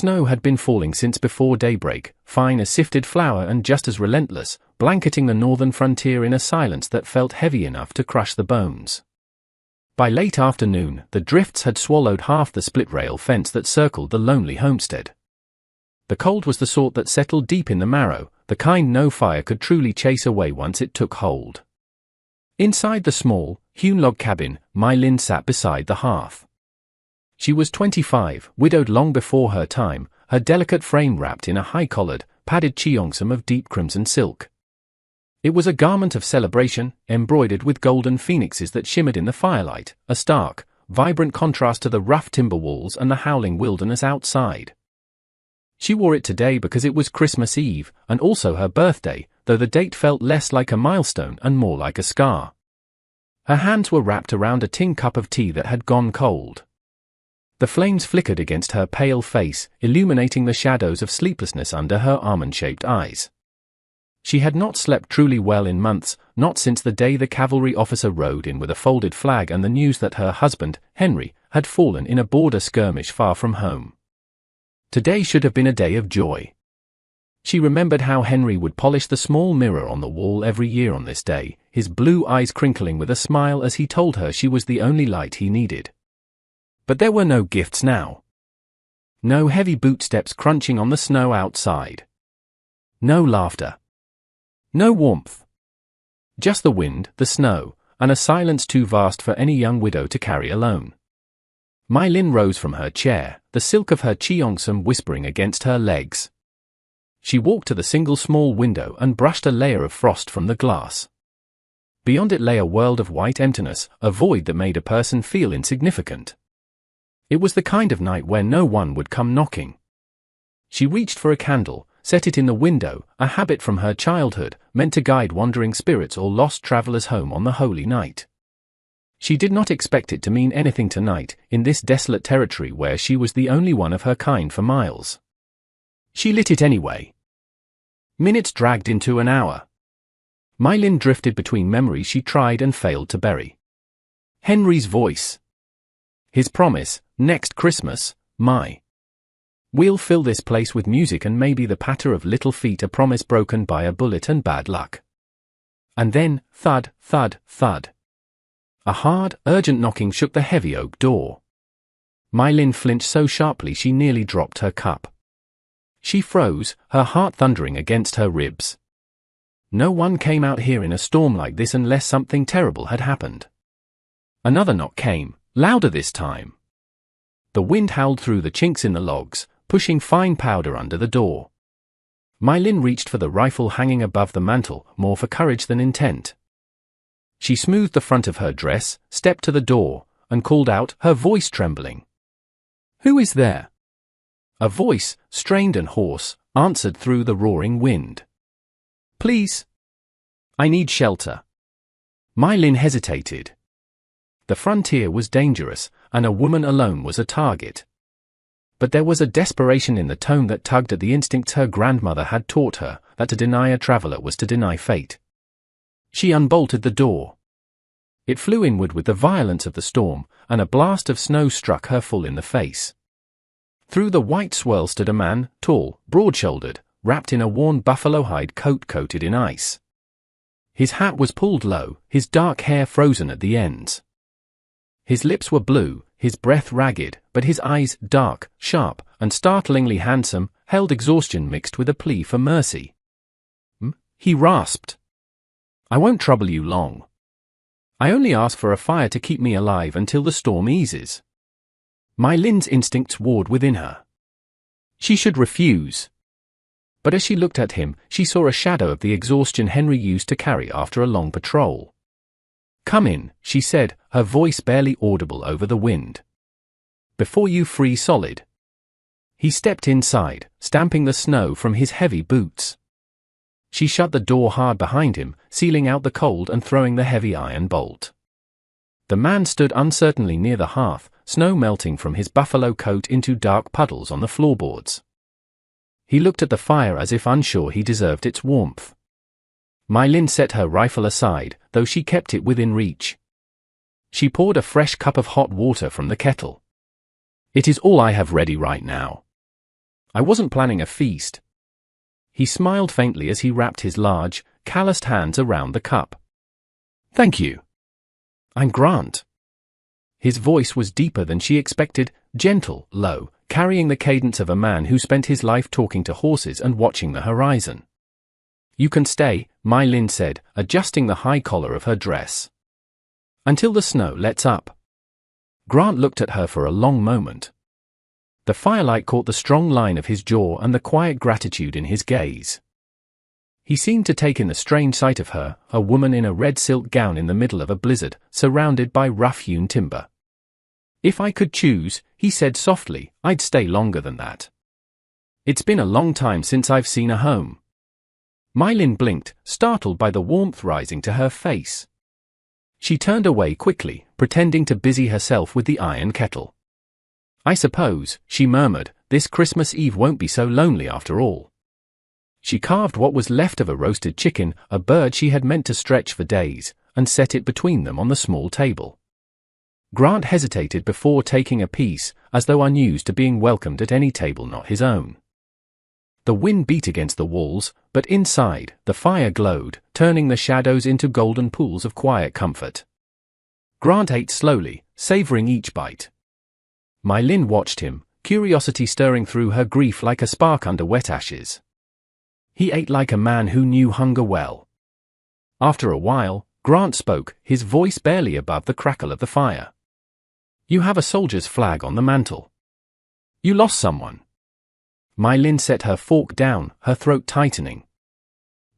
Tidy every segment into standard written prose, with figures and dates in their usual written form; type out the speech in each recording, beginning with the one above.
snow had been falling since before daybreak, fine as sifted flour and just as relentless, blanketing the northern frontier in a silence that felt heavy enough to crush the bones. By late afternoon, the drifts had swallowed half the split-rail fence that circled the lonely homestead. The cold was the sort that settled deep in the marrow, the kind no fire could truly chase away once it took hold. Inside the small, hewn log cabin, My Lin sat beside the hearth. She was 25, widowed long before her time, her delicate frame wrapped in a high-collared, padded cheongsam of deep crimson silk. It was a garment of celebration, embroidered with golden phoenixes that shimmered in the firelight, a stark, vibrant contrast to the rough timber walls and the howling wilderness outside. She wore it today because it was Christmas Eve, and also her birthday, though the date felt less like a milestone and more like a scar. Her hands were wrapped around a tin cup of tea that had gone cold. The flames flickered against her pale face, illuminating the shadows of sleeplessness under her almond-shaped eyes. She had not slept truly well in months, not since the day the cavalry officer rode in with a folded flag and the news that her husband, Henry, had fallen in a border skirmish far from home. Today should have been a day of joy. She remembered how Henry would polish the small mirror on the wall every year on this day, his blue eyes crinkling with a smile as he told her she was the only light he needed. But there were no gifts now. No heavy bootsteps crunching on the snow outside. No laughter. No warmth. Just the wind, the snow, and a silence too vast for any young widow to carry alone. My Lin rose from her chair, the silk of her cheongsam whispering against her legs. She walked to the single small window and brushed a layer of frost from the glass. Beyond it lay a world of white emptiness, a void that made a person feel insignificant. It was the kind of night where no one would come knocking. She reached for a candle, set it in the window, a habit from her childhood, meant to guide wandering spirits or lost travelers home on the holy night. She did not expect it to mean anything tonight, in this desolate territory where she was the only one of her kind for miles. She lit it anyway. Minutes dragged into an hour. My Lin drifted between memories she tried and failed to bury. Henry's voice. His promise, next Christmas, we'll fill this place with music and maybe the patter of little feet, a promise broken by a bullet and bad luck. And then, thud, thud, thud. A hard, urgent knocking shook the heavy oak door. My Lin flinched so sharply she nearly dropped her cup. She froze, her heart thundering against her ribs. No one came out here in a storm like this unless something terrible had happened. Another knock came, louder this time. The wind howled through the chinks in the logs, pushing fine powder under the door. My Lin reached for the rifle hanging above the mantel, more for courage than intent. She smoothed the front of her dress, stepped to the door, and called out, her voice trembling. "Who is there?" A voice, strained and hoarse, answered through the roaring wind. "Please. I need shelter." My Lin hesitated. The frontier was dangerous, and a woman alone was a target. But there was a desperation in the tone that tugged at the instincts her grandmother had taught her, that to deny a traveler was to deny fate. She unbolted the door. It flew inward with the violence of the storm, and a blast of snow struck her full in the face. Through the white swirl stood a man, tall, broad-shouldered, wrapped in a worn buffalo hide coat coated in ice. His hat was pulled low, his dark hair frozen at the ends. His lips were blue, his breath ragged, but his eyes, dark, sharp, and startlingly handsome, held exhaustion mixed with a plea for mercy. He rasped. "I won't trouble you long. I only ask for a fire to keep me alive until the storm eases." My Lin's instincts warred within her. She should refuse. But as she looked at him, she saw a shadow of the exhaustion Henry used to carry after a long patrol. "Come in," she said, her voice barely audible over the wind. "Before you free solid." He stepped inside, stamping the snow from his heavy boots. She shut the door hard behind him, sealing out the cold and throwing the heavy iron bolt. The man stood uncertainly near the hearth, snow melting from his buffalo coat into dark puddles on the floorboards. He looked at the fire as if unsure he deserved its warmth. My Lin set her rifle aside, though she kept it within reach. She poured a fresh cup of hot water from the kettle. "It is all I have ready right now." I wasn't planning a feast. He smiled faintly as he wrapped his large, calloused hands around the cup. Thank you. I'm Grant. His voice was deeper than she expected, gentle, low, carrying the cadence of a man who spent his life talking to horses and watching the horizon. You can stay, My Lin said, adjusting the high collar of her dress. Until the snow lets up. Grant looked at her for a long moment. The firelight caught the strong line of his jaw and the quiet gratitude in his gaze. He seemed to take in the strange sight of her, a woman in a red silk gown in the middle of a blizzard, surrounded by rough-hewn timber. If I could choose, he said softly, I'd stay longer than that. It's been a long time since I've seen a home. My Lin blinked, startled by the warmth rising to her face. She turned away quickly, pretending to busy herself with the iron kettle. I suppose, she murmured, this Christmas Eve won't be so lonely after all. She carved what was left of a roasted chicken, a bird she had meant to stretch for days, and set it between them on the small table. Grant hesitated before taking a piece, as though unused to being welcomed at any table not his own. The wind beat against the walls, but inside, the fire glowed, turning the shadows into golden pools of quiet comfort. Grant ate slowly, savoring each bite. My Lin watched him, curiosity stirring through her grief like a spark under wet ashes. He ate like a man who knew hunger well. After a while, Grant spoke, his voice barely above the crackle of the fire. You have a soldier's flag on the mantel. You lost someone. My Lin set her fork down, her throat tightening.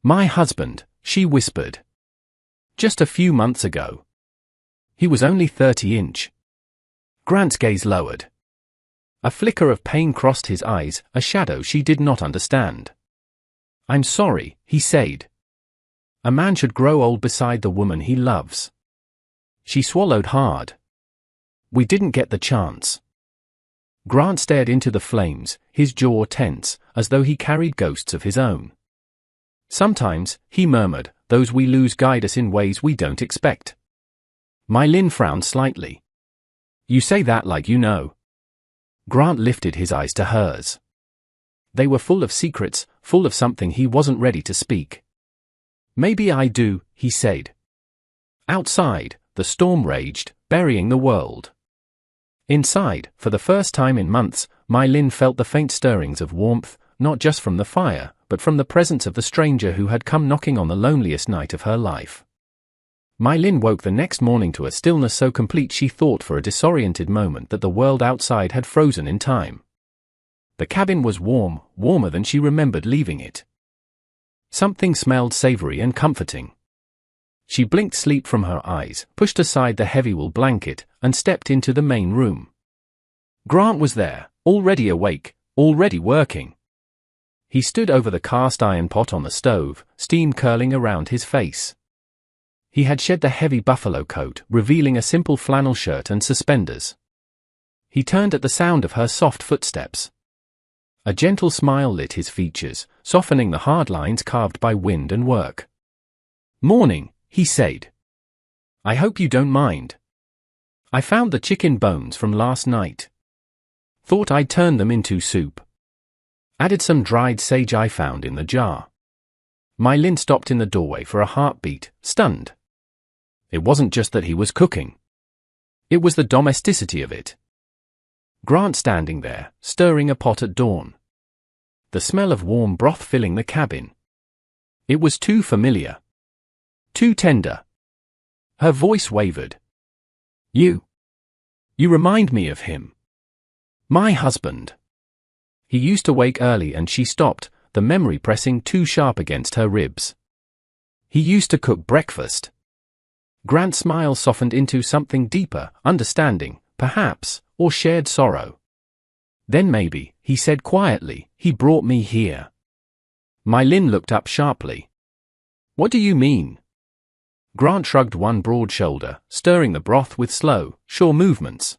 My husband, she whispered. Just a few months ago. He was only 30-inch. Grant's gaze lowered. A flicker of pain crossed his eyes, a shadow she did not understand. I'm sorry, he said. A man should grow old beside the woman he loves. She swallowed hard. We didn't get the chance. Grant stared into the flames, his jaw tense, as though he carried ghosts of his own. Sometimes, he murmured, those we lose guide us in ways we don't expect. My Lin frowned slightly. You say that like you know. Grant lifted his eyes to hers. They were full of secrets, full of something he wasn't ready to speak. Maybe I do, he said. Outside, the storm raged, burying the world. Inside, for the first time in months, My Lin felt the faint stirrings of warmth, not just from the fire, but from the presence of the stranger who had come knocking on the loneliest night of her life. My Lin woke the next morning to a stillness so complete she thought for a disoriented moment that the world outside had frozen in time. The cabin was warm, warmer than she remembered leaving it. Something smelled savory and comforting. She blinked sleep from her eyes, pushed aside the heavy wool blanket, and stepped into the main room. Grant was there, already awake, already working. He stood over the cast iron pot on the stove, steam curling around his face. He had shed the heavy buffalo coat, revealing a simple flannel shirt and suspenders. He turned at the sound of her soft footsteps. A gentle smile lit his features, softening the hard lines carved by wind and work. Morning, he said. I hope you don't mind. I found the chicken bones from last night. Thought I'd turn them into soup. Added some dried sage I found in the jar. My Lin stopped in the doorway for a heartbeat, stunned. It wasn't just that he was cooking. It was the domesticity of it. Grant standing there, stirring a pot at dawn. The smell of warm broth filling the cabin. It was too familiar. Too tender. Her voice wavered. You remind me of him. My husband. He used to wake early and she stopped, the memory pressing too sharp against her ribs. He used to cook breakfast. Grant's smile softened into something deeper, understanding, perhaps, or shared sorrow. Then maybe, he said quietly, he brought me here. My Lin looked up sharply. What do you mean? Grant shrugged one broad shoulder, stirring the broth with slow, sure movements.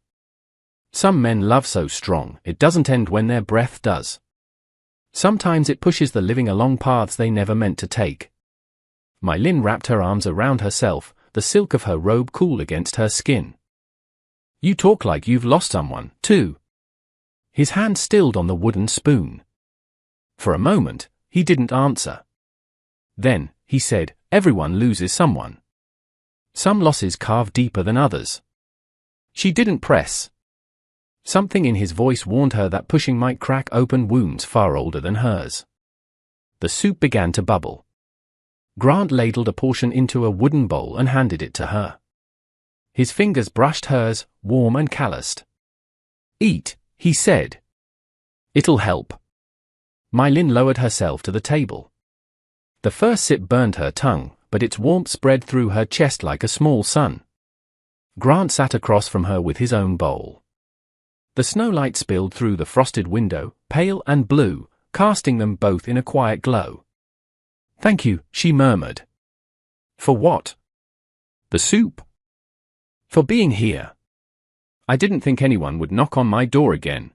Some men love so strong, it doesn't end when their breath does. Sometimes it pushes the living along paths they never meant to take. My Lin wrapped her arms around herself, the silk of her robe cool against her skin. You talk like you've lost someone, too. His hand stilled on the wooden spoon. For a moment, he didn't answer. Then, he said, "Everyone loses someone. Some losses carve deeper than others." She didn't press. Something in his voice warned her that pushing might crack open wounds far older than hers. The soup began to bubble. Grant ladled a portion into a wooden bowl and handed it to her. His fingers brushed hers, warm and calloused. "Eat," he said. "It'll help." My Lin lowered herself to the table. The first sip burned her tongue, but its warmth spread through her chest like a small sun. Grant sat across from her with his own bowl. The snowlight spilled through the frosted window, pale and blue, casting them both in a quiet glow. "Thank you," she murmured. "For what?" "The soup." "For being here. I didn't think anyone would knock on my door again."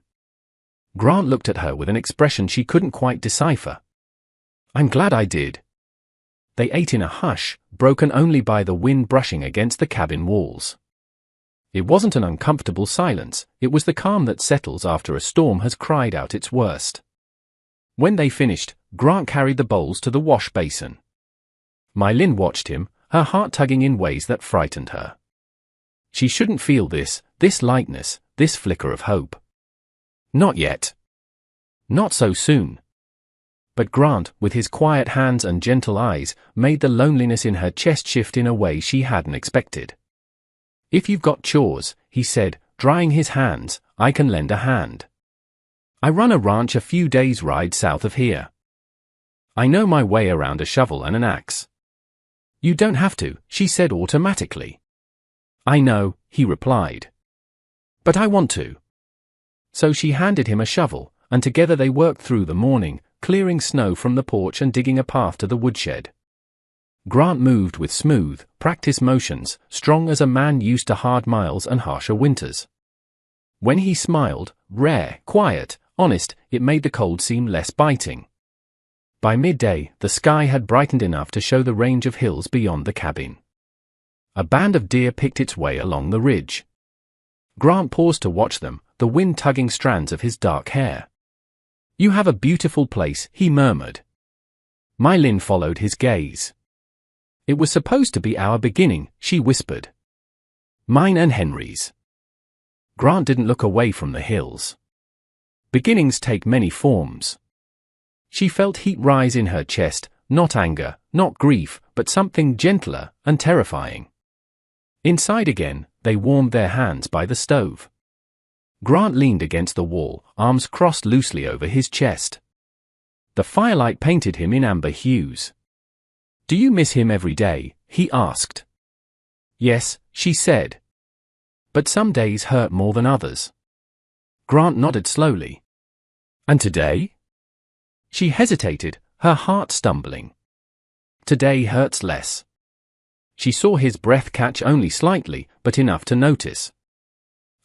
Grant looked at her with an expression she couldn't quite decipher. "I'm glad I did." They ate in a hush, broken only by the wind brushing against the cabin walls. It wasn't an uncomfortable silence, it was the calm that settles after a storm has cried out its worst. When they finished, Grant carried the bowls to the wash basin. My Lin watched him, her heart tugging in ways that frightened her. She shouldn't feel this lightness, this flicker of hope. Not yet. Not so soon. But Grant, with his quiet hands and gentle eyes, made the loneliness in her chest shift in a way she hadn't expected. "If you've got chores," he said, drying his hands, "I can lend a hand. I run a ranch a few days' ride south of here. I know my way around a shovel and an axe." "You don't have to," she said automatically. "I know," he replied. "But I want to." So she handed him a shovel, and together they worked through the morning, clearing snow from the porch and digging a path to the woodshed. Grant moved with smooth, practiced motions, strong as a man used to hard miles and harsher winters. When he smiled, rare, quiet, honest, it made the cold seem less biting. By midday, the sky had brightened enough to show the range of hills beyond the cabin. A band of deer picked its way along the ridge. Grant paused to watch them, the wind tugging strands of his dark hair. "You have a beautiful place," he murmured. My Lin followed his gaze. "It was supposed to be our beginning," she whispered. "Mine and Henry's." Grant didn't look away from the hills. Beginnings take many forms. She felt heat rise in her chest, not anger, not grief, but something gentler and terrifying. Inside again, they warmed their hands by the stove. Grant leaned against the wall, arms crossed loosely over his chest. The firelight painted him in amber hues. "Do you miss him every day?" he asked. "Yes," she said. "But some days hurt more than others." Grant nodded slowly. "And today?" She hesitated, her heart stumbling. "Today hurts less." She saw his breath catch only slightly, but enough to notice.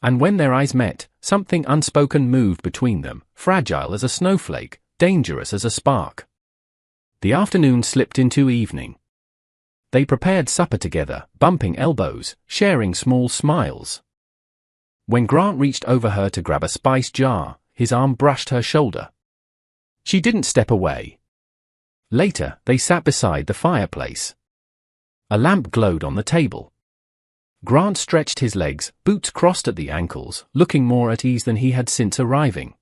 And when their eyes met, something unspoken moved between them, fragile as a snowflake, dangerous as a spark. The afternoon slipped into evening. They prepared supper together, bumping elbows, sharing small smiles. When Grant reached over her to grab a spice jar, his arm brushed her shoulder. She didn't step away. Later, they sat beside the fireplace. A lamp glowed on the table. Grant stretched his legs, boots crossed at the ankles, looking more at ease than he had since arriving.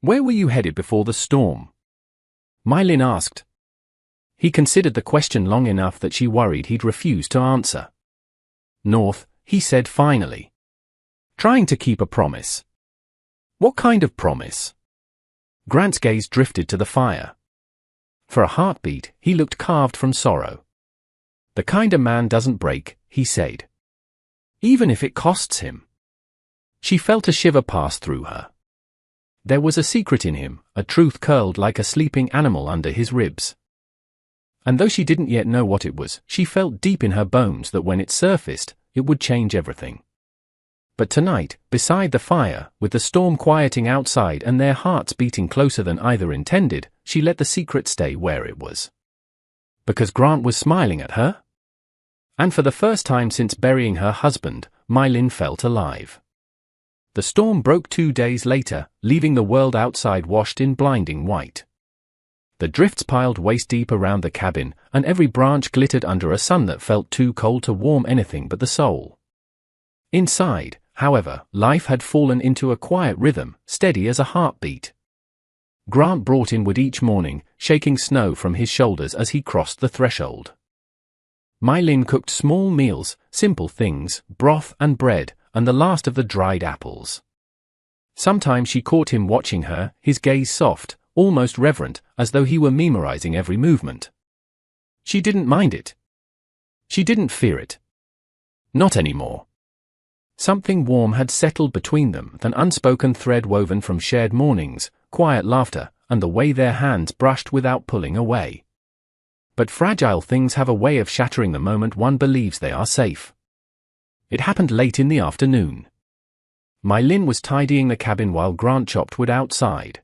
"Where were you headed before the storm?" My Lin asked. He considered the question long enough that she worried he'd refuse to answer. "North," he said finally. "Trying to keep a promise." "What kind of promise?" Grant's gaze drifted to the fire. For a heartbeat, he looked carved from sorrow. "The kind a man doesn't break," he said. "Even if it costs him." She felt a shiver pass through her. There was a secret in him, a truth curled like a sleeping animal under his ribs. And though she didn't yet know what it was, she felt deep in her bones that when it surfaced, it would change everything. But tonight, beside the fire, with the storm quieting outside and their hearts beating closer than either intended, she let the secret stay where it was. Because Grant was smiling at her? And for the first time since burying her husband, My Lin felt alive. The storm broke 2 days later, leaving the world outside washed in blinding white. The drifts piled waist-deep around the cabin, and every branch glittered under a sun that felt too cold to warm anything but the soul. Inside, however, life had fallen into a quiet rhythm, steady as a heartbeat. Grant brought in wood each morning, shaking snow from his shoulders as he crossed the threshold. My Lin cooked small meals, simple things, broth and bread, and the last of the dried apples. Sometimes she caught him watching her, his gaze soft, almost reverent, as though he were memorizing every movement. She didn't mind it. She didn't fear it. Not anymore. Something warm had settled between them, an unspoken thread woven from shared mornings, quiet laughter, and the way their hands brushed without pulling away. But fragile things have a way of shattering the moment one believes they are safe. It happened late in the afternoon. My Lin was tidying the cabin while Grant chopped wood outside.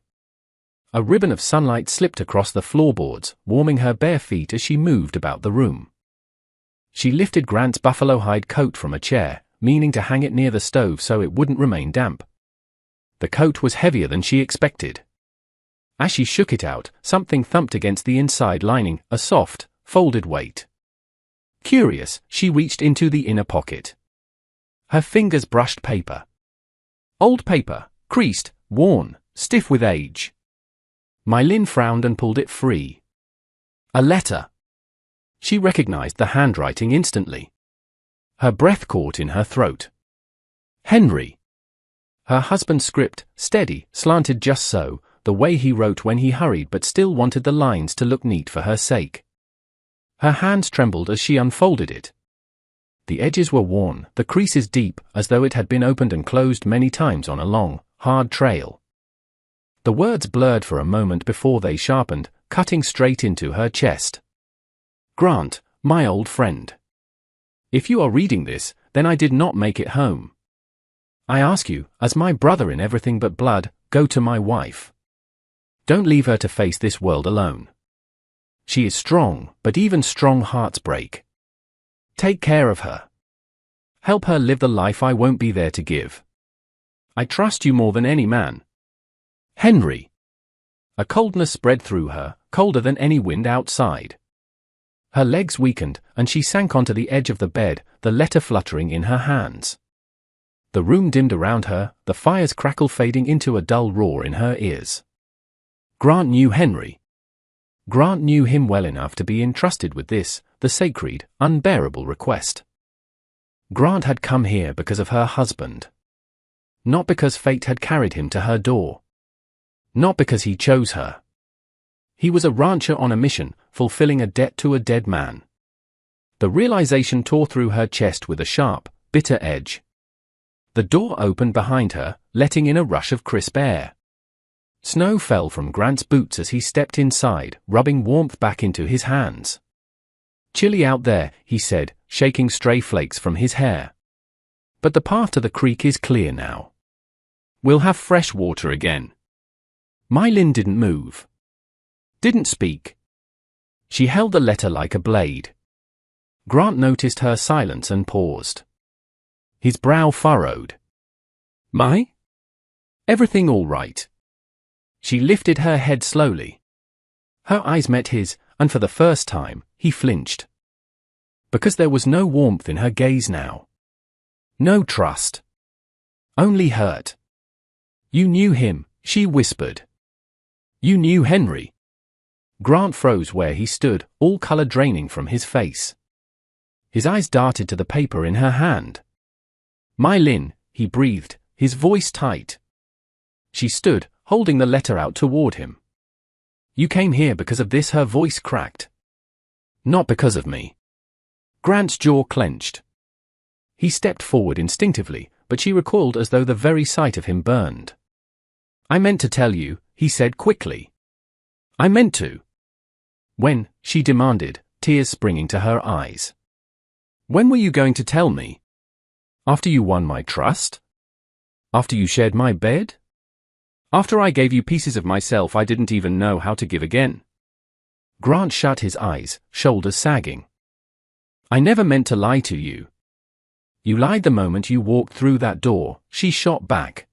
A ribbon of sunlight slipped across the floorboards, warming her bare feet as she moved about the room. She lifted Grant's buffalo hide coat from a chair, meaning to hang it near the stove so it wouldn't remain damp. The coat was heavier than she expected. As she shook it out, something thumped against the inside lining, a soft, folded weight. Curious, she reached into the inner pocket. Her fingers brushed paper. Old paper, creased, worn, stiff with age. My Lin frowned and pulled it free. A letter. She recognized the handwriting instantly. Her breath caught in her throat. Henry. Her husband's script, steady, slanted just so, the way he wrote when he hurried but still wanted the lines to look neat for her sake. Her hands trembled as she unfolded it. The edges were worn, the creases deep, as though it had been opened and closed many times on a long, hard trail. The words blurred for a moment before they sharpened, cutting straight into her chest. Grant, my old friend. If you are reading this, then I did not make it home. I ask you, as my brother in everything but blood, go to my wife. Don't leave her to face this world alone. She is strong, but even strong hearts break. Take care of her. Help her live the life I won't be there to give. I trust you more than any man. Henry. A coldness spread through her, colder than any wind outside. Her legs weakened, and she sank onto the edge of the bed, the letter fluttering in her hands. The room dimmed around her, the fire's crackle fading into a dull roar in her ears. Grant knew Henry. Grant knew him well enough to be entrusted with this, the sacred, unbearable request. Grant had come here because of her husband. Not because fate had carried him to her door. Not because he chose her. He was a rancher on a mission, fulfilling a debt to a dead man. The realization tore through her chest with a sharp, bitter edge. The door opened behind her, letting in a rush of crisp air. Snow fell from Grant's boots as he stepped inside, rubbing warmth back into his hands. Chilly out there, he said, shaking stray flakes from his hair. But the path to the creek is clear now. We'll have fresh water again. My Lin didn't move. Didn't speak. She held the letter like a blade. Grant noticed her silence and paused. His brow furrowed. My? Everything all right? She lifted her head slowly. Her eyes met his, and for the first time, he flinched. Because there was no warmth in her gaze now. No trust. Only hurt. You knew him, she whispered. You knew Henry. Grant froze where he stood, all color draining from his face. His eyes darted to the paper in her hand. My Lin, he breathed, his voice tight. She stood, holding the letter out toward him. You came here because of this, her voice cracked. Not because of me. Grant's jaw clenched. He stepped forward instinctively, but she recoiled as though the very sight of him burned. I meant to tell you, he said quickly. I meant to. When, she demanded, tears springing to her eyes. When were you going to tell me? After you won my trust? After you shared my bed? After I gave you pieces of myself I didn't even know how to give again. Grant shut his eyes, shoulders sagging. I never meant to lie to you. You lied the moment you walked through that door, she shot back.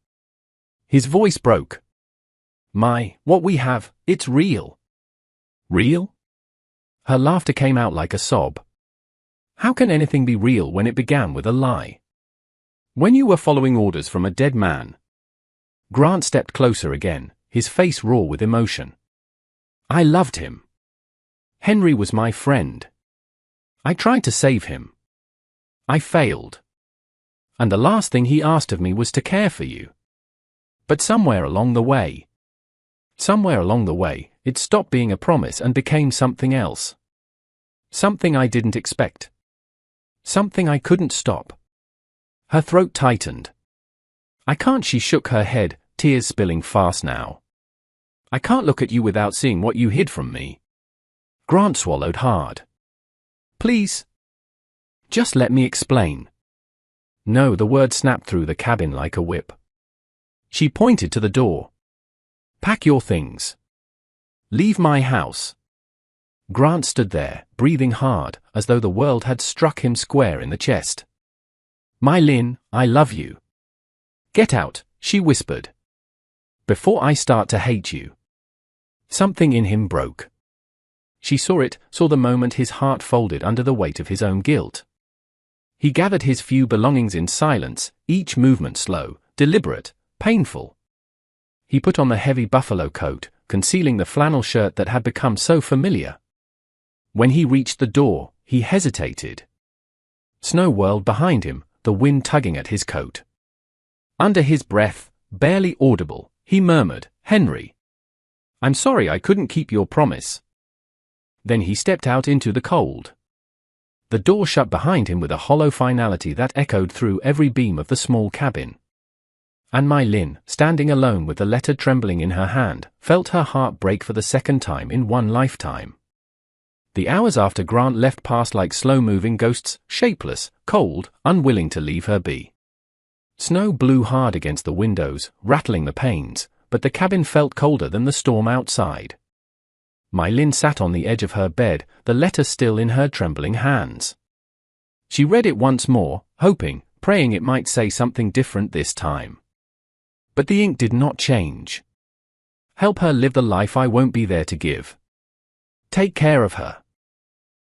His voice broke. What we have, it's real. Real? Her laughter came out like a sob. How can anything be real when it began with a lie? When you were following orders from a dead man. Grant stepped closer again, his face raw with emotion. I loved him. Henry was my friend. I tried to save him. I failed. And the last thing he asked of me was to care for you. But somewhere along the way, it stopped being a promise and became something else. Something I didn't expect. Something I couldn't stop. Her throat tightened. I can't. She shook her head, tears spilling fast now. I can't look at you without seeing what you hid from me. Grant swallowed hard. Please. Just let me explain. No, the word snapped through the cabin like a whip. She pointed to the door. Pack your things. Leave my house. Grant stood there, breathing hard, as though the world had struck him square in the chest. My Lynn, I love you. Get out, she whispered. Before I start to hate you. Something in him broke. She saw the moment his heart folded under the weight of his own guilt. He gathered his few belongings in silence, each movement slow, deliberate, painful. He put on the heavy buffalo coat, concealing the flannel shirt that had become so familiar. When he reached the door, he hesitated. Snow whirled behind him, the wind tugging at his coat. Under his breath, barely audible, he murmured, Henry. I'm sorry I couldn't keep your promise. Then he stepped out into the cold. The door shut behind him with a hollow finality that echoed through every beam of the small cabin. And my Lynn, standing alone with the letter trembling in her hand, felt her heart break for the second time in one lifetime. The hours after Grant left passed like slow-moving ghosts, shapeless, cold, unwilling to leave her be. Snow blew hard against the windows, rattling the panes, but the cabin felt colder than the storm outside. My Lynn sat on the edge of her bed, the letter still in her trembling hands. She read it once more, hoping, praying it might say something different this time. But the ink did not change. Help her live the life I won't be there to give. Take care of her.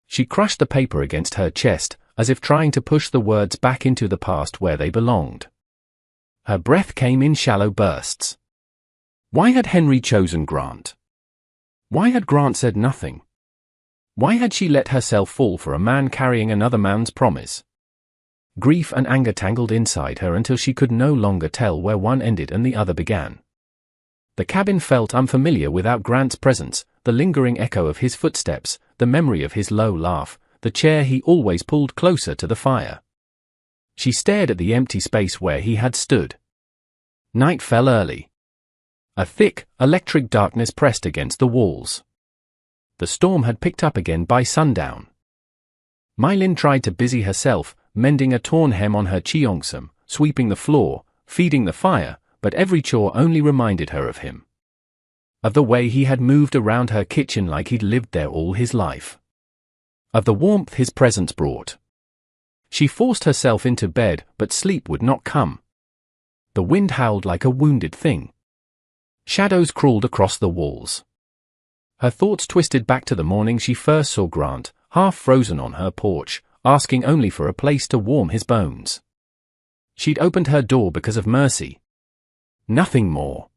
She crushed the paper against her chest, as if trying to push the words back into the past where they belonged. Her breath came in shallow bursts. Why had Henry chosen Grant? Why had Grant said nothing? Why had she let herself fall for a man carrying another man's promise? Grief and anger tangled inside her until she could no longer tell where one ended and the other began. The cabin felt unfamiliar without Grant's presence, the lingering echo of his footsteps, the memory of his low laugh, the chair he always pulled closer to the fire. She stared at the empty space where he had stood. Night fell early. A thick, electric darkness pressed against the walls. The storm had picked up again by sundown. My Lynn tried to busy herself, mending a torn hem on her cheongsam, sweeping the floor, feeding the fire, but every chore only reminded her of him. Of the way he had moved around her kitchen like he'd lived there all his life. Of the warmth his presence brought. She forced herself into bed, but sleep would not come. The wind howled like a wounded thing. Shadows crawled across the walls. Her thoughts twisted back to the morning she first saw Grant, half frozen on her porch, asking only for a place to warm his bones. She'd opened her door because of Mercy. Nothing more.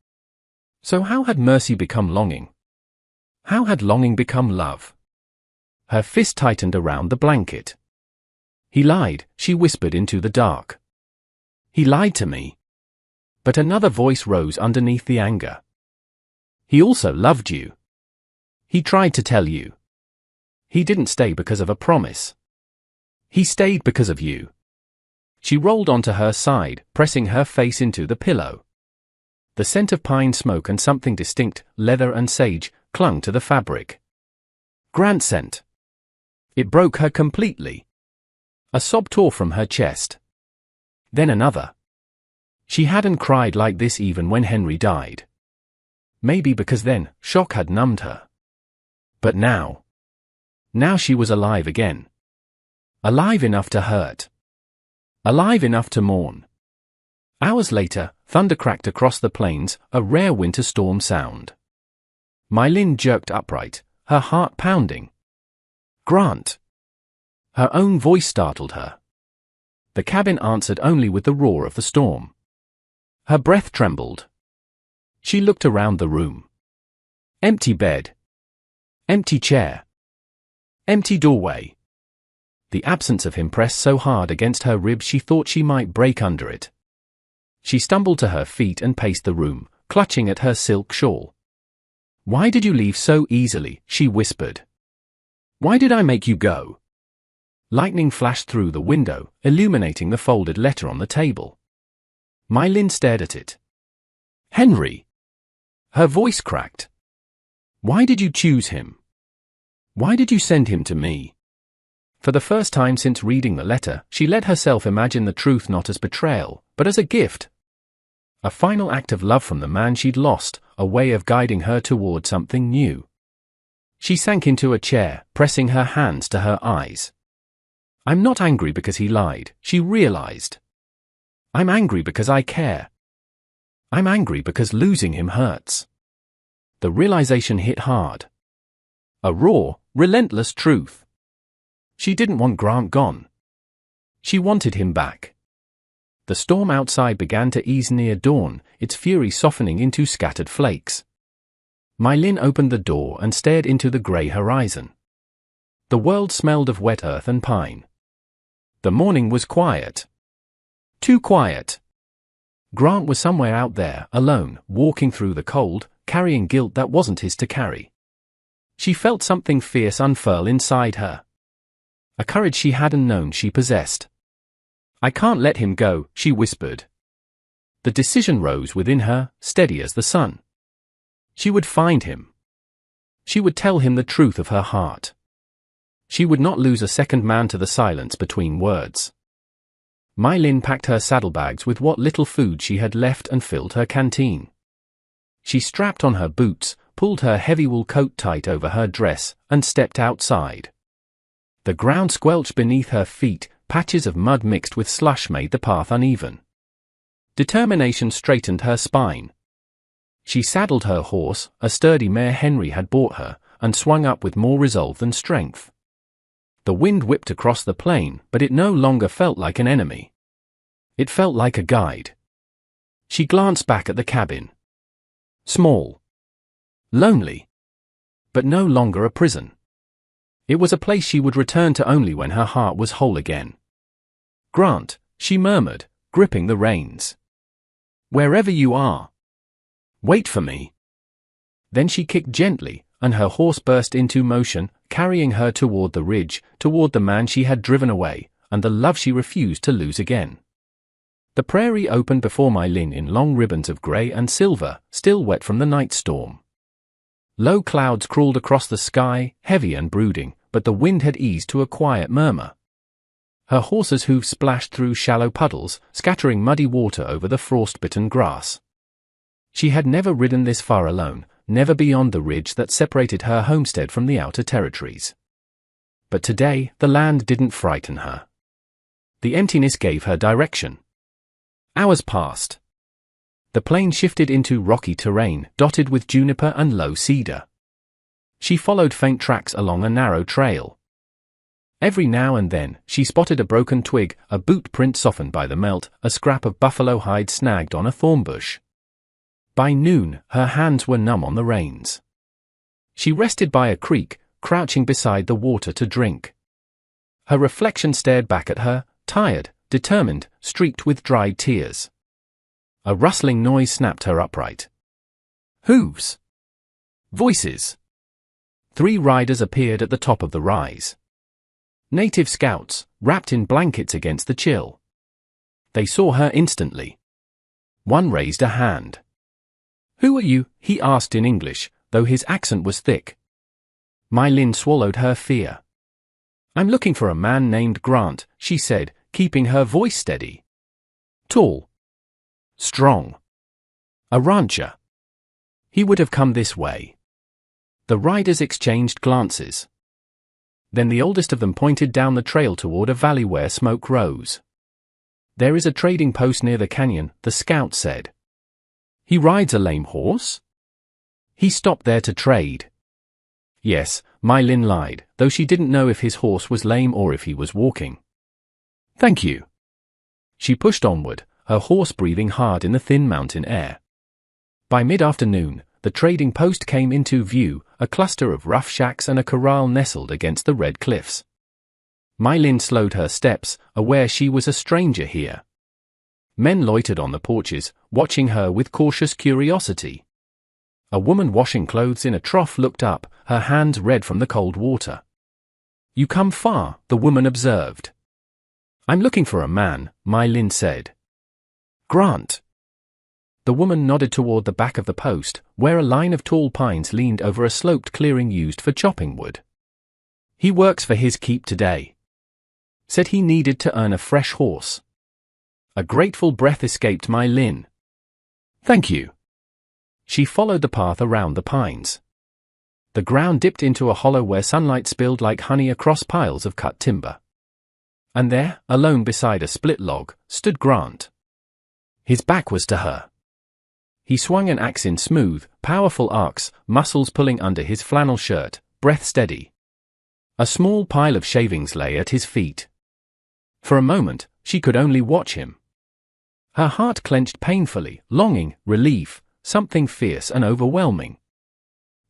So how had Mercy become longing? How had longing become love? Her fist tightened around the blanket. He lied, she whispered into the dark. He lied to me. But another voice rose underneath the anger. He also loved you. He tried to tell you. He didn't stay because of a promise. He stayed because of you. She rolled onto her side, pressing her face into the pillow. The scent of pine smoke and something distinct, leather and sage, clung to the fabric. Grant's scent. It broke her completely. A sob tore from her chest. Then another. She hadn't cried like this even when Henry died. Maybe because then, shock had numbed her. But now. Now she was alive again. Alive enough to hurt. Alive enough to mourn. Hours later, thunder cracked across the plains, a rare winter storm sound. My Lynn jerked upright, her heart pounding. "Grant!" Her own voice startled her. The cabin answered only with the roar of the storm. Her breath trembled. She looked around the room. Empty bed. Empty chair. Empty doorway. The absence of him pressed so hard against her ribs she thought she might break under it. She stumbled to her feet and paced the room, clutching at her silk shawl. "Why did you leave so easily?" she whispered. "Why did I make you go?" Lightning flashed through the window, illuminating the folded letter on the table. My Lin stared at it. "Henry!" Her voice cracked. "Why did you choose him? Why did you send him to me?" For the first time since reading the letter, she let herself imagine the truth not as betrayal, but as a gift. A final act of love from the man she'd lost, a way of guiding her toward something new. She sank into a chair, pressing her hands to her eyes. "I'm not angry because he lied," she realized. "I'm angry because I care. I'm angry because losing him hurts." The realization hit hard. A raw, relentless truth. She didn't want Grant gone. She wanted him back. The storm outside began to ease near dawn, its fury softening into scattered flakes. My Lin opened the door and stared into the grey horizon. The world smelled of wet earth and pine. The morning was quiet. Too quiet. Grant was somewhere out there, alone, walking through the cold, carrying guilt that wasn't his to carry. She felt something fierce unfurl inside her. A courage she hadn't known she possessed. "I can't let him go," she whispered. The decision rose within her, steady as the sun. She would find him. She would tell him the truth of her heart. She would not lose a second man to the silence between words. My Lin packed her saddlebags with what little food she had left and filled her canteen. She strapped on her boots, pulled her heavy wool coat tight over her dress, and stepped outside. The ground squelched beneath her feet, patches of mud mixed with slush made the path uneven. Determination straightened her spine. She saddled her horse, a sturdy mare Henry had bought her, and swung up with more resolve than strength. The wind whipped across the plain, but it no longer felt like an enemy. It felt like a guide. She glanced back at the cabin. Small. Lonely. But no longer a prison. It was a place she would return to only when her heart was whole again. "Grant," she murmured, gripping the reins. "Wherever you are. Wait for me." Then she kicked gently, and her horse burst into motion, carrying her toward the ridge, toward the man she had driven away, and the love she refused to lose again. The prairie opened before My Lin in long ribbons of grey and silver, still wet from the night storm. Low clouds crawled across the sky, heavy and brooding, but the wind had eased to a quiet murmur. Her horse's hooves splashed through shallow puddles, scattering muddy water over the frost-bitten grass. She had never ridden this far alone, never beyond the ridge that separated her homestead from the outer territories. But today, the land didn't frighten her. The emptiness gave her direction. Hours passed. The plain shifted into rocky terrain, dotted with juniper and low cedar. She followed faint tracks along a narrow trail. Every now and then, she spotted a broken twig, a boot print softened by the melt, a scrap of buffalo hide snagged on a thorn bush. By noon, her hands were numb on the reins. She rested by a creek, crouching beside the water to drink. Her reflection stared back at her, tired, determined, streaked with dried tears. A rustling noise snapped her upright. Hooves. Voices. 3 riders appeared at the top of the rise. Native scouts, wrapped in blankets against the chill. They saw her instantly. One raised a hand. "Who are you?" he asked in English, though his accent was thick. My Lin swallowed her fear. "I'm looking for a man named Grant," she said, keeping her voice steady. "Tall. Strong. A rancher. He would have come this way." The riders exchanged glances. Then the oldest of them pointed down the trail toward a valley where smoke rose. "There is a trading post near the canyon," the scout said. "He rides a lame horse?" "He stopped there to trade." Yes, My Lin lied, though she didn't know if his horse was lame or if he was walking. Thank you. She pushed onward, her horse breathing hard in the thin mountain air. By mid-afternoon, the trading post came into view, a cluster of rough shacks and a corral nestled against the red cliffs. My Lin slowed her steps, aware she was a stranger here. Men loitered on the porches, watching her with cautious curiosity. A woman washing clothes in a trough looked up, her hands red from the cold water. You come far, the woman observed. I'm looking for a man, My Lin said. Grant. The woman nodded toward the back of the post, where a line of tall pines leaned over a sloped clearing used for chopping wood. He works for his keep today. Said he needed to earn a fresh horse. A grateful breath escaped My Lin. Thank you. She followed the path around the pines. The ground dipped into a hollow where sunlight spilled like honey across piles of cut timber. And there, alone beside a split log, stood Grant. His back was to her. He swung an axe in smooth, powerful arcs, muscles pulling under his flannel shirt, breath steady. A small pile of shavings lay at his feet. For a moment, she could only watch him. Her heart clenched painfully, longing, relief, something fierce and overwhelming.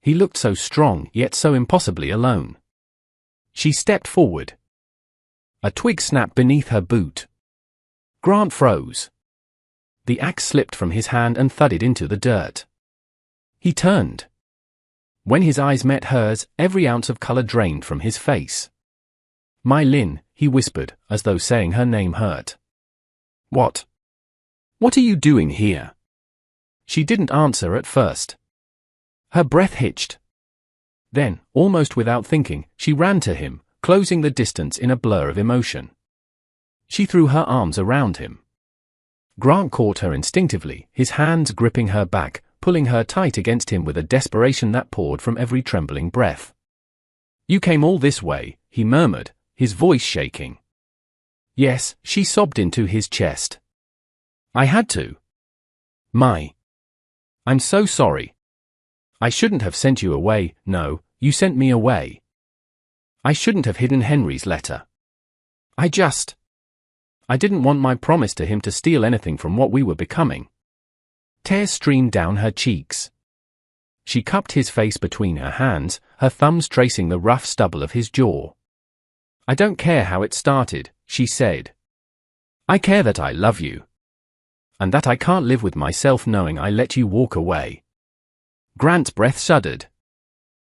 He looked so strong, yet so impossibly alone. She stepped forward. A twig snapped beneath her boot. Grant froze. The axe slipped from his hand and thudded into the dirt. He turned. When his eyes met hers, every ounce of color drained from his face. My Lin, he whispered, as though saying her name hurt. What? What are you doing here? She didn't answer at first. Her breath hitched. Then, almost without thinking, she ran to him, closing the distance in a blur of emotion. She threw her arms around him. Grant caught her instinctively, his hands gripping her back, pulling her tight against him with a desperation that poured from every trembling breath. You came all this way, he murmured, his voice shaking. Yes, she sobbed into his chest. I had to. I'm so sorry. I shouldn't have sent you away, no, you sent me away. I shouldn't have hidden Henry's letter. I didn't want my promise to him to steal anything from what we were becoming. Tears streamed down her cheeks. She cupped his face between her hands, her thumbs tracing the rough stubble of his jaw. I don't care how it started, she said. I care that I love you. And that I can't live with myself knowing I let you walk away. Grant's breath shuddered.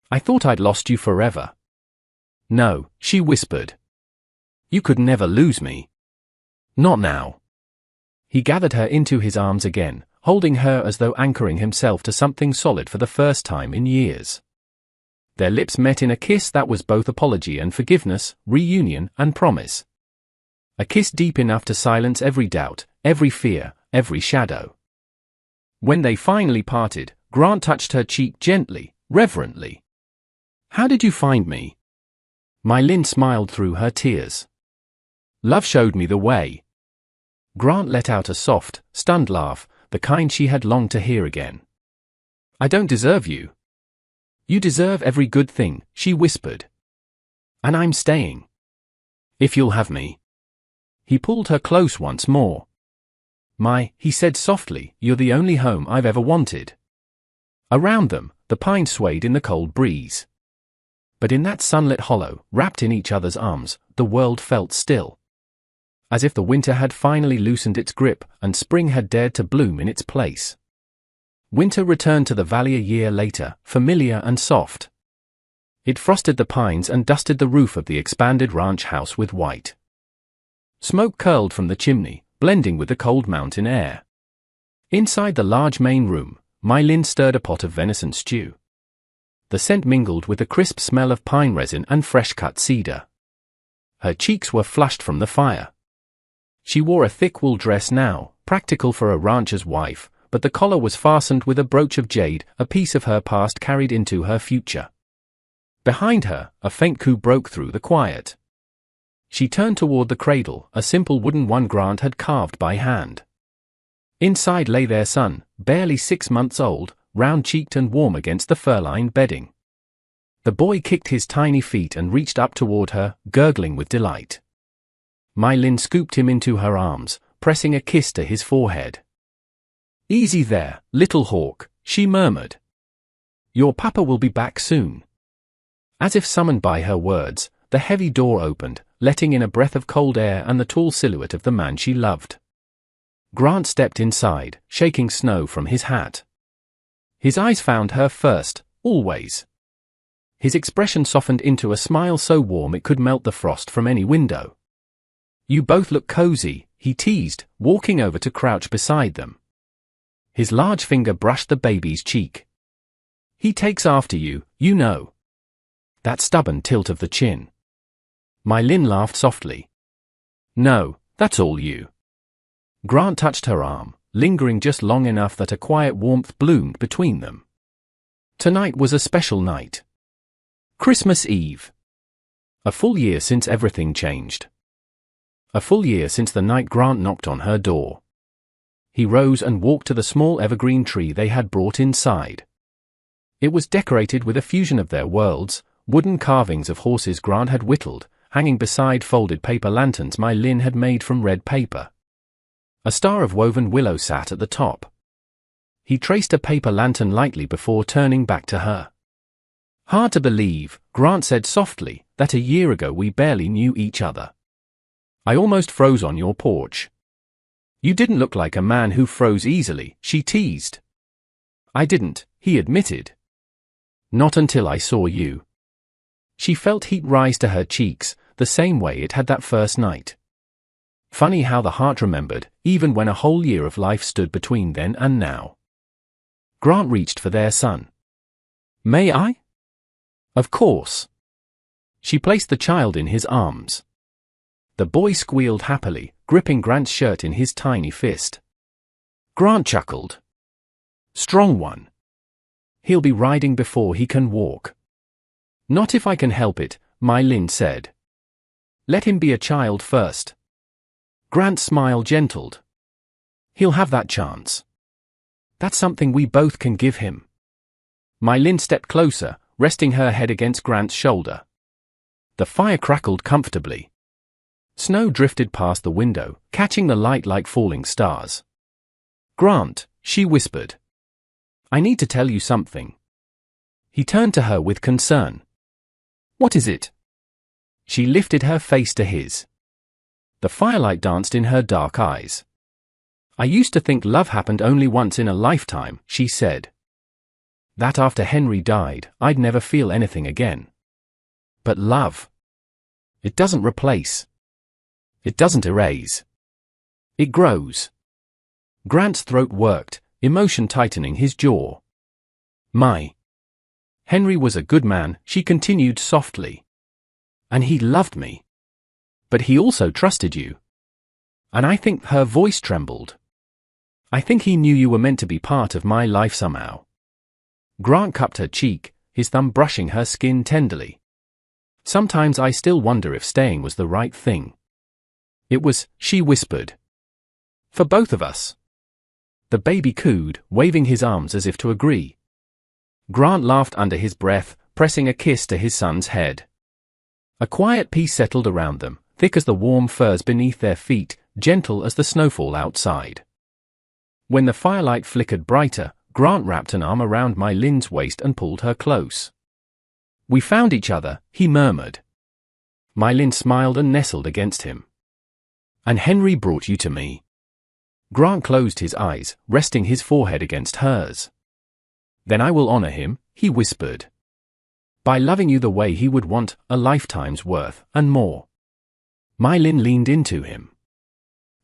I thought I'd lost you forever. No, she whispered. You could never lose me. Not now. He gathered her into his arms again, holding her as though anchoring himself to something solid for the first time in years. Their lips met in a kiss that was both apology and forgiveness, reunion and promise. A kiss deep enough to silence every doubt, every fear, every shadow. When they finally parted, Grant touched her cheek gently, reverently. How did you find me? My Lin smiled through her tears. Love showed me the way. Grant let out a soft, stunned laugh, the kind she had longed to hear again. I don't deserve you. You deserve every good thing, she whispered. And I'm staying. If you'll have me. He pulled her close once more. He said softly, you're the only home I've ever wanted. Around them, the pines swayed in the cold breeze. But in that sunlit hollow, wrapped in each other's arms, the world felt still. As if the winter had finally loosened its grip and spring had dared to bloom in its place. Winter returned to the valley a year later, familiar and soft. It frosted the pines and dusted the roof of the expanded ranch house with white. Smoke curled from the chimney, blending with the cold mountain air. Inside the large main room, My Lin stirred a pot of venison stew. The scent mingled with the crisp smell of pine resin and fresh-cut cedar. Her cheeks were flushed from the fire. She wore a thick wool dress now, practical for a rancher's wife, but the collar was fastened with a brooch of jade, a piece of her past carried into her future. Behind her, a faint coo broke through the quiet. She turned toward the cradle, a simple wooden one Grant had carved by hand. Inside lay their son, barely 6 months old, round-cheeked and warm against the fur-lined bedding. The boy kicked his tiny feet and reached up toward her, gurgling with delight. My Lin scooped him into her arms, pressing a kiss to his forehead. "Easy there, little hawk," she murmured. "Your papa will be back soon." As if summoned by her words, the heavy door opened, letting in a breath of cold air and the tall silhouette of the man she loved. Grant stepped inside, shaking snow from his hat. His eyes found her first, always. His expression softened into a smile so warm it could melt the frost from any window. "You both look cozy," he teased, walking over to crouch beside them. His large finger brushed the baby's cheek. "He takes after you, you know." That stubborn tilt of the chin. My Lin laughed softly. "No, that's all you." Grant touched her arm, lingering just long enough that a quiet warmth bloomed between them. Tonight was a special night. Christmas Eve. A full year since everything changed. A full year since the night Grant knocked on her door. He rose and walked to the small evergreen tree they had brought inside. It was decorated with a fusion of their worlds, wooden carvings of horses Grant had whittled, hanging beside folded paper lanterns my Lin had made from red paper. A star of woven willow sat at the top. He traced a paper lantern lightly before turning back to her. "Hard to believe," Grant said softly, "that a year ago we barely knew each other. I almost froze on your porch." "You didn't look like a man who froze easily," she teased. "I didn't," he admitted. "Not until I saw you." She felt heat rise to her cheeks, the same way it had that first night. Funny how the heart remembered, even when a whole year of life stood between then and now. Grant reached for their son. "May I?" "Of course." She placed the child in his arms. The boy squealed happily, gripping Grant's shirt in his tiny fist. Grant chuckled. "Strong one. He'll be riding before he can walk." "Not if I can help it," My Lin said. "Let him be a child first." Grant's smile gentled. "He'll have that chance. That's something we both can give him." My Lin stepped closer, resting her head against Grant's shoulder. The fire crackled comfortably. Snow drifted past the window, catching the light like falling stars. "Grant," she whispered. "I need to tell you something." He turned to her with concern. "What is it?" She lifted her face to his. The firelight danced in her dark eyes. "I used to think love happened only once in a lifetime," she said. "That after Henry died, I'd never feel anything again. But love, it doesn't replace. It doesn't erase. It grows." Grant's throat worked, emotion tightening his jaw. Henry was a good man," she continued softly. "And he loved me. But he also trusted you. And I think," her voice trembled, "I think he knew you were meant to be part of my life somehow." Grant cupped her cheek, his thumb brushing her skin tenderly. "Sometimes I still wonder if staying was the right thing." "It was," she whispered. "For both of us." The baby cooed, waving his arms as if to agree. Grant laughed under his breath, pressing a kiss to his son's head. A quiet peace settled around them, thick as the warm furs beneath their feet, gentle as the snowfall outside. When the firelight flickered brighter, Grant wrapped an arm around My Lin's waist and pulled her close. "We found each other," he murmured. My Lin smiled and nestled against him. "And Henry brought you to me." Grant closed his eyes, resting his forehead against hers. "Then I will honor him," he whispered. "By loving you the way he would want, a lifetime's worth, and more." My Lin leaned into him.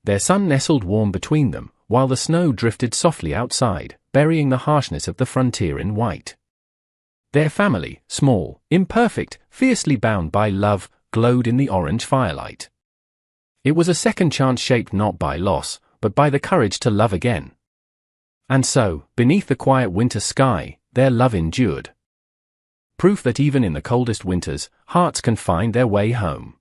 Their son nestled warm between them, while the snow drifted softly outside, burying the harshness of the frontier in white. Their family, small, imperfect, fiercely bound by love, glowed in the orange firelight. It was a second chance shaped not by loss, but by the courage to love again. And so, beneath the quiet winter sky, their love endured. Proof that even in the coldest winters, hearts can find their way home.